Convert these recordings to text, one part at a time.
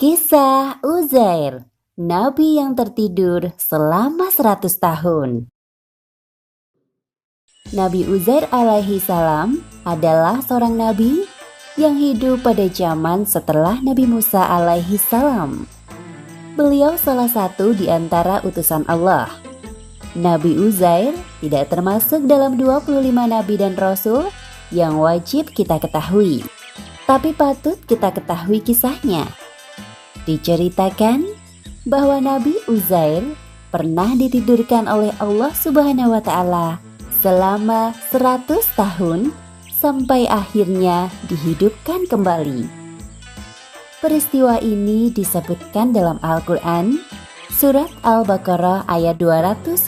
Kisah Uzair, Nabi yang tertidur selama 100 tahun. Nabi Uzair alaihi salam adalah seorang nabi yang hidup pada zaman setelah Nabi Musa alaihi salam. Beliau salah satu di antara utusan Allah. Nabi Uzair tidak termasuk dalam 25 nabi dan rasul yang wajib kita ketahui. Tapi patut kita ketahui kisahnya. Diceritakan bahwa Nabi Uzair pernah ditidurkan oleh Allah Subhanahu wa Ta'ala selama 100 tahun sampai akhirnya dihidupkan kembali. Peristiwa ini disebutkan dalam Al-Quran, Surat Al-Baqarah ayat 259.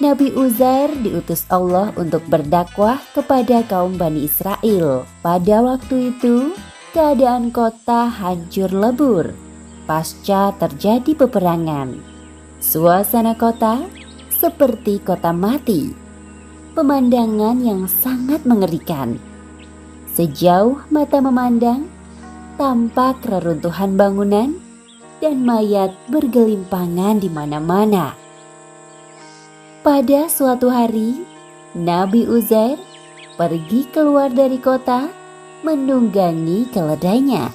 Nabi Uzair diutus Allah untuk berdakwah kepada kaum Bani Israel. Pada waktu itu, keadaan kota hancur lebur pasca terjadi peperangan. Suasana kota seperti kota mati. Pemandangan yang sangat mengerikan. Sejauh mata memandang, tampak reruntuhan bangunan dan mayat bergelimpangan di mana-mana. Pada suatu hari, Nabi Uzair pergi keluar dari kota menunggangi keledainya.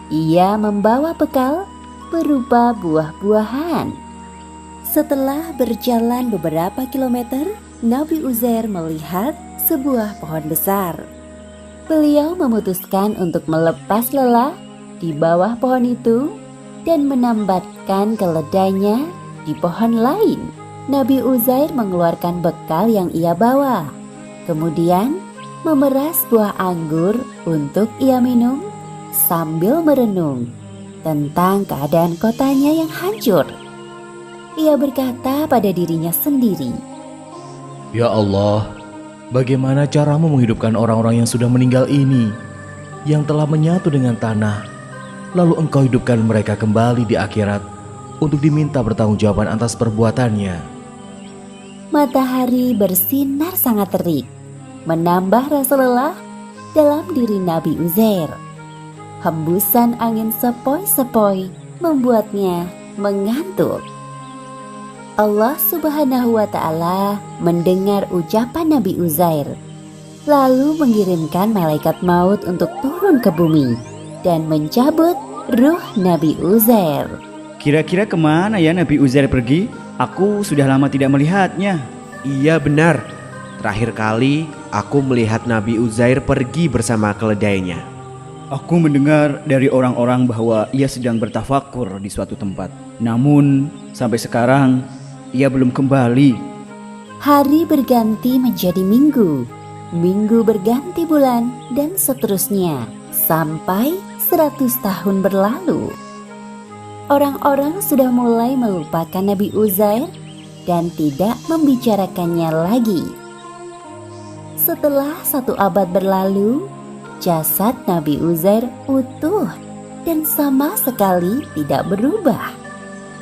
Ia membawa bekal berupa buah-buahan. Setelah berjalan beberapa kilometer, Nabi Uzair melihat sebuah pohon besar. Beliau memutuskan untuk melepas lelah di bawah pohon itu dan menambatkan keledainya di pohon lain. Nabi Uzair mengeluarkan bekal yang ia bawa. Kemudian memeras buah anggur untuk ia minum sambil merenung tentang keadaan kotanya yang hancur. Ia berkata pada dirinya sendiri, "Ya Allah, bagaimana caramu menghidupkan orang-orang yang sudah meninggal ini, yang telah menyatu dengan tanah, lalu engkau hidupkan mereka kembali di akhirat untuk diminta pertanggungjawaban atas perbuatannya." Matahari bersinar sangat terik, menambah rasa lelah dalam diri Nabi Uzair. Hembusan angin sepoi-sepoi membuatnya mengantuk. Allah Subhanahu wa Ta'ala mendengar ucapan Nabi Uzair, lalu mengirimkan malaikat maut untuk turun ke bumi dan mencabut ruh Nabi Uzair. Kira-kira kemana ya Nabi Uzair pergi? Aku sudah lama tidak melihatnya. Iya benar, terakhir kali aku melihat Nabi Uzair pergi bersama keledainya. Aku mendengar dari orang-orang bahwa ia sedang bertafakur di suatu tempat. Namun sampai sekarang ia belum kembali. Hari berganti menjadi minggu, minggu berganti bulan, dan seterusnya sampai 100 tahun berlalu. Orang-orang sudah mulai melupakan Nabi Uzair dan tidak membicarakannya lagi. Setelah 1 abad berlalu, jasad Nabi Uzair utuh dan sama sekali tidak berubah.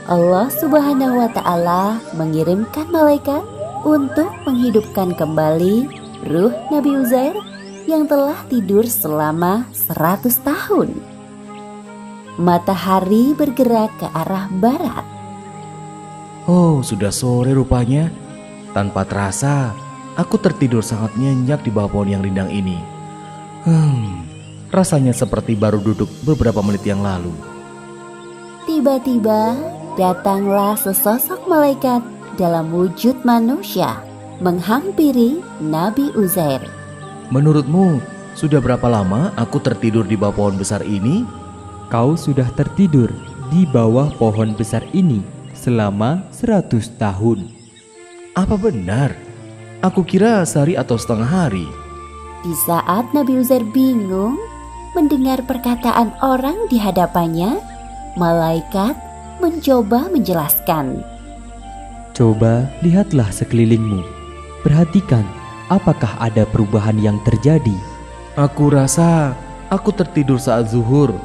Allah Subhanahu wa Ta'ala mengirimkan malaikat untuk menghidupkan kembali ruh Nabi Uzair yang telah tidur selama 100 tahun. Matahari bergerak ke arah barat. Oh, sudah sore rupanya. Tanpa terasa, aku tertidur sangat nyenyak di bawah pohon yang rindang ini. Rasanya seperti baru duduk beberapa menit yang lalu. Tiba-tiba datanglah sesosok malaikat dalam wujud manusia menghampiri Nabi Uzair. Menurutmu, sudah berapa lama aku tertidur di bawah pohon besar ini? Kau sudah tertidur di bawah pohon besar ini selama 100 tahun. Apa benar? Aku kira sehari atau setengah hari. Di saat Nabi Uzair bingung mendengar perkataan orang di hadapannya, malaikat mencoba menjelaskan. Coba lihatlah sekelilingmu. Perhatikan apakah ada perubahan yang terjadi. Aku rasa aku tertidur saat zuhur.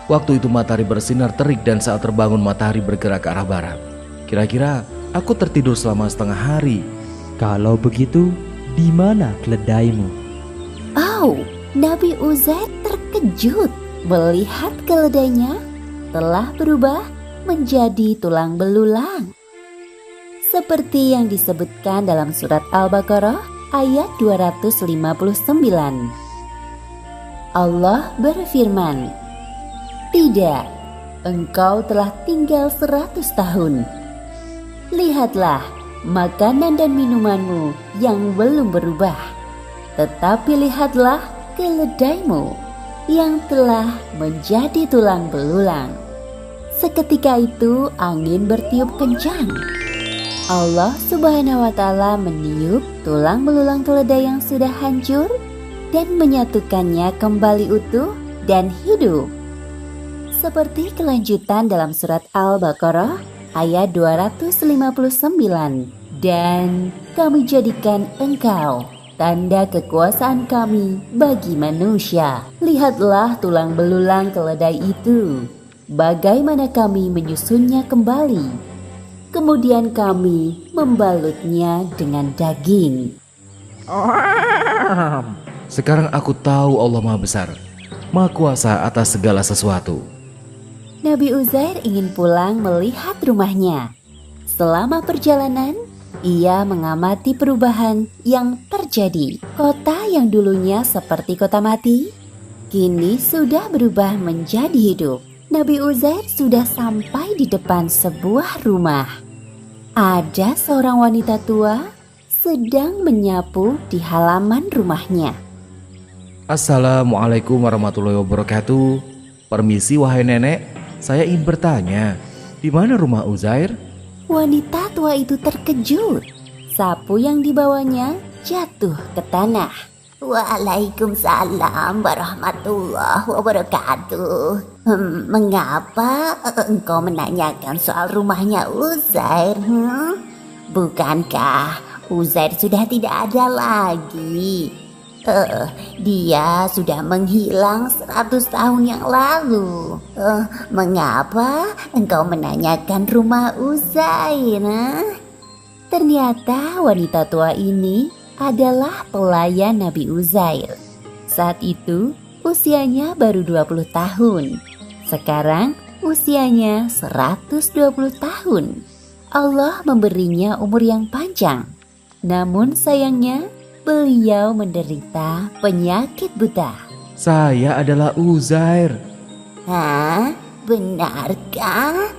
Waktu itu matahari bersinar terik dan saat terbangun matahari bergerak ke arah barat. Kira-kira aku tertidur selama setengah hari. Kalau begitu, di mana keledaimu? Oh, Nabi Uzair terkejut melihat keledainya telah berubah menjadi tulang belulang. Seperti yang disebutkan dalam surat Al-Baqarah ayat 259. Allah berfirman, "Tidak, engkau telah tinggal 100 tahun. Lihatlah makanan dan minumanmu yang belum berubah. Tetapi lihatlah keledaimu yang telah menjadi tulang belulang." Seketika itu angin bertiup kencang. Allah Subhanahu wa Ta'ala meniup tulang belulang keledai yang sudah hancur dan menyatukannya kembali utuh dan hidup. Seperti kelanjutan dalam surat Al-Baqarah ayat 259. Dan kami jadikan engkau tanda kekuasaan kami bagi manusia. Lihatlah tulang belulang keledai itu, bagaimana kami menyusunnya kembali. Kemudian kami membalutnya dengan daging. Sekarang aku tahu Allah Maha Besar, Maha Kuasa atas segala sesuatu. Nabi Uzair ingin pulang melihat rumahnya. Selama perjalanan, ia mengamati perubahan yang terjadi. Kota yang dulunya seperti kota mati, kini sudah berubah menjadi hidup. Nabi Uzair sudah sampai di depan sebuah rumah. Ada seorang wanita tua sedang menyapu di halaman rumahnya. Assalamualaikum warahmatullahi wabarakatuh. Permisi wahai nenek, saya ingin bertanya, di mana rumah Uzair? Wanita tua itu terkejut. Sapu yang dibawanya jatuh ke tanah. Waalaikumsalam warahmatullahi wabarakatuh. Mengapa engkau menanyakan soal rumahnya Uzair? Bukankah Uzair sudah tidak ada lagi? Dia sudah menghilang 100 tahun yang lalu. Mengapa engkau menanyakan rumah Uzair? Ternyata wanita tua ini adalah pelayan Nabi Uzair. Saat itu usianya baru 20 tahun. Sekarang usianya 120 tahun. Allah memberinya umur yang panjang. Namun sayangnya beliau menderita penyakit buta. Saya adalah Uzair. Hah? Benarkah?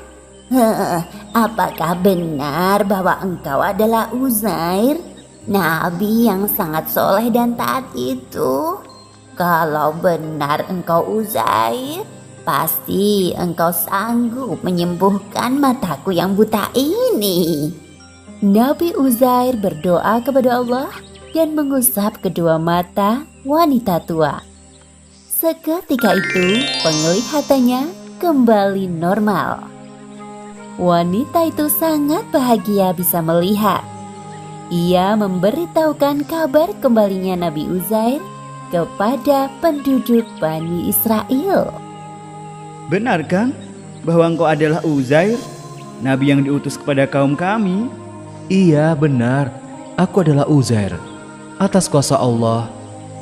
Apakah benar bahwa engkau adalah Uzair, Nabi yang sangat soleh dan taat itu? Kalau benar engkau Uzair, pasti engkau sanggup menyembuhkan mataku yang buta ini. Nabi Uzair berdoa kepada Allah dan mengusap kedua mata wanita tua. Seketika itu penglihatannya kembali normal. Wanita itu sangat bahagia bisa melihat. Ia memberitahukan kabar kembalinya Nabi Uzair kepada penduduk Bani Israel. Benar kan bahwa engkau adalah Uzair, Nabi yang diutus kepada kaum kami? Iya benar, aku adalah Uzair. Atas kuasa Allah,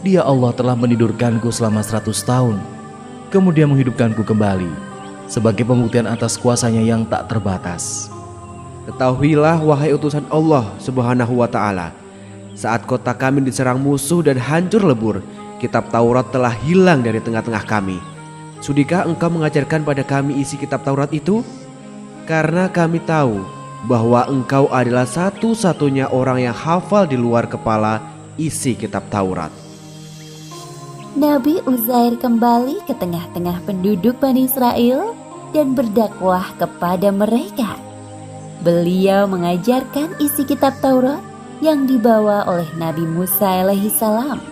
Dia Allah telah menidurkanku selama 100 tahun, kemudian menghidupkanku kembali sebagai pembuktian atas kuasanya yang tak terbatas. Ketahuilah wahai utusan Allah Subhanahu wa Ta'ala, saat kota kami diserang musuh dan hancur lebur, kitab Taurat telah hilang dari tengah-tengah kami. Sudikah engkau mengajarkan pada kami isi kitab Taurat itu? Karena kami tahu bahwa engkau adalah satu-satunya orang yang hafal di luar kepala isi kitab Taurat. Nabi Uzair kembali ke tengah-tengah penduduk Bani Israel dan berdakwah kepada mereka. Beliau mengajarkan isi kitab Taurat yang dibawa oleh Nabi Musa alaihissalam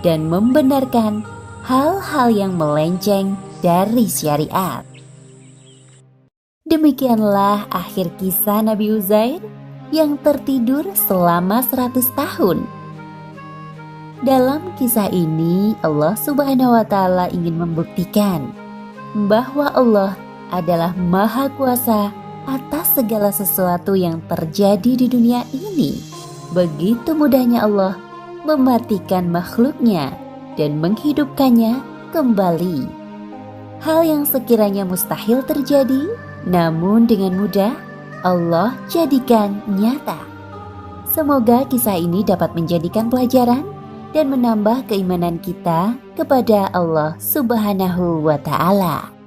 dan membenarkan hal-hal yang melenceng dari syariat. Demikianlah akhir kisah Nabi Uzair yang tertidur selama 100 tahun. Dalam kisah ini Allah Subhanahu wa Ta'ala ingin membuktikan bahwa Allah adalah Maha Kuasa atas segala sesuatu yang terjadi di dunia ini. Begitu mudahnya Allah mematikan makhluknya dan menghidupkannya kembali. Hal yang sekiranya mustahil terjadi, namun dengan mudah Allah jadikan nyata. Semoga kisah ini dapat menjadikan pelajaran dan menambah keimanan kita kepada Allah Subhanahu wa Ta'ala.